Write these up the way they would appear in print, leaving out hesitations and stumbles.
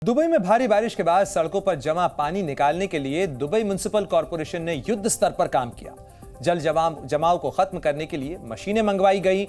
Dubai में भारी बारिश के बाद सड़कों पर जमा पानी निकालने के लिए दुबई म्युनिसिपल कॉरपोरेशन ने युद्ध स्तर पर काम किया। जल जमाव को खत्म करने के लिए मशीनें मंगवाई गई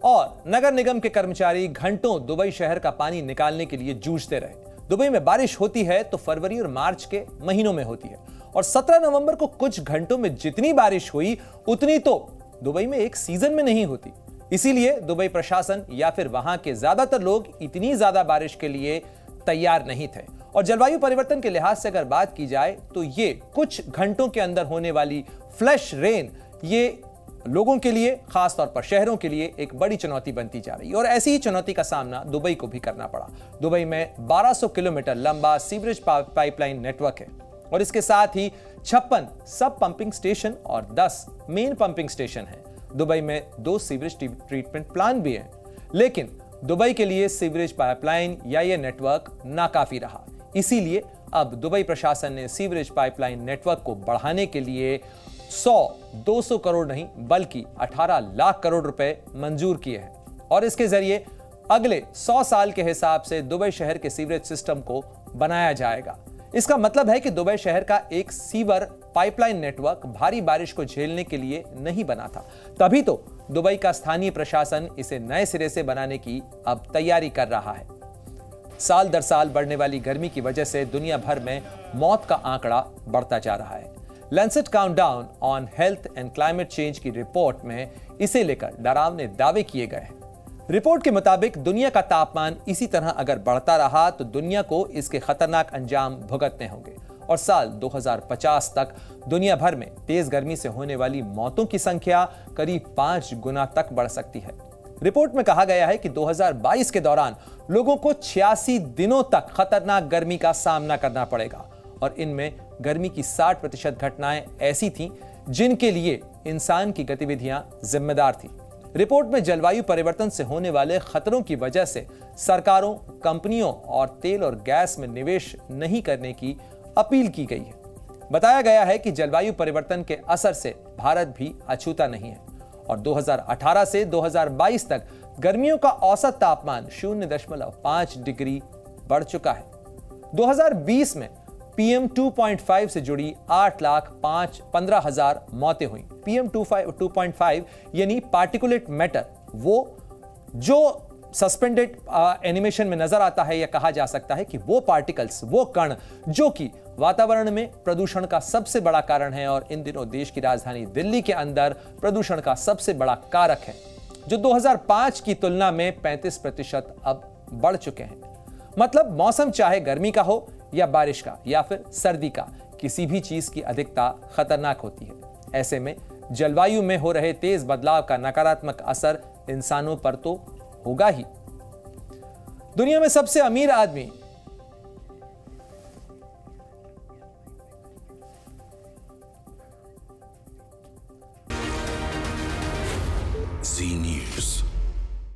और नगर निगम के कर्मचारी घंटों दुबई शहर का पानी निकालने के लिए जूझते रहे। दुबई में बारिश होती है तो फरवरी और मार्च के महीनों में होती है और 17 नवंबर को कुछ घंटों में जितनी बारिश हुई उतनी तो दुबई में एक सीजन में नहीं होती। इसीलिए दुबई प्रशासन या फिर वहां के ज्यादातर लोग इतनी ज्यादा बारिश के लिए तैयार नहीं थे। और जलवायु परिवर्तन के लिहाज से अगर बात की जाए तो ये कुछ घंटों के अंदर होने वाली फ्लैश रेन ये लोगों के लिए, खास तौर पर शहरों के लिए एक बड़ी चुनौती बनती जा रही है और ऐसी ही चुनौती का सामना दुबई को भी करना पड़ा। दुबई में 1200 किलोमीटर लंबा सीवरेज पाइपलाइन नेटवर्क है और इसके साथ ही 56 सब पंपिंग स्टेशन और 10 मेन पंपिंग स्टेशन है। दुबई में 2 सीवरेज ट्रीटमेंट प्लांट भी हैं, लेकिन दुबई के लिए सीवरेज पाइपलाइन या ये नेटवर्क नाकाफी रहा। इसीलिए अब दुबई प्रशासन ने सीवरेज पाइपलाइन नेटवर्क को बढ़ाने के लिए 100-200 करोड़ नहीं बल्कि 18 लाख करोड़ रुपए मंजूर किए हैं और इसके जरिए अगले 100 साल के हिसाब से दुबई शहर के सीवरेज सिस्टम को बनाया जाएगा। इसका मतलब है कि दुबई शहर का एक सीवर पाइपलाइन नेटवर्क भारी बारिश को झेलने के लिए नहीं बना था। तभी तो दुबई का स्थानीय प्रशासन इसे नए सिरे से बनाने की अब तैयारी कर रहा है। साल दर साल बढ़ने वाली गर्मी की वजह से दुनिया भर में मौत का आंकड़ा बढ़ता जा रहा है। Lancet countdown on health and climate change की रिपोर्ट में इसे लेकर डरावने दावे किए गए हैं। रिपोर्ट के मुताबिक दुनिया का तापमान इसी तरह अगर बढ़ता रहा तो दुनिया को इसके खतरनाक अंजाम भुगतने होंगे और साल 2050 तक दुनिया भर में तेज गर्मी से होने वाली मौतों की संख्या करीब 5 गुना तक बढ़ सकती है। रिपोर्ट में कहा गया है कि 2022 के दौरान लोगों को 86 दिनों तक खतरनाक गर्मी का सामना करना पड़ेगा और इनमें गर्मी की 60% घटनाएं ऐसी थीं जिनके लिए इंसान की गतिविधियां जिम्मेदार थी। रिपोर्ट में जलवायु परिवर्तन से होने वाले खतरों की वजह से सरकारों, कंपनियों और तेल और गैस में निवेश नहीं करने की अपील की गई है। बताया गया है कि जलवायु परिवर्तन के असर से भारत भी अछूता नहीं है और 2018 से 2022 तक गर्मियों का औसत तापमान 0.5 डिग्री बढ़ चुका है। 2020 में PM 2.5 से जुड़ी 8,15,000 मौतें हुई। PM 2.5 यानी पार्टिकुलेट मैटर, वो जो सस्पेंडेड एनिमेशन में नजर आता है या कहा जा सकता है कि वो पार्टिकल्स, वो कण जो कि वातावरण में प्रदूषण का सबसे बड़ा कारण है और इन दिनों देश की राजधानी दिल्ली के अंदर प्रदूषण का सबसे बड़ा कारक है, जो 2005 की तुलना में 35% अब बढ़ चुके हैं। मतलब मौसम चाहे गर्मी का हो या बारिश का या फिर सर्दी का, किसी भी चीज की अधिकता खतरनाक होती है। ऐसे में जलवायु में हो रहे तेज बदलाव का नकारात्मक असर इंसानों पर तो होगा ही। दुनिया में सबसे अमीर आदमी Z News.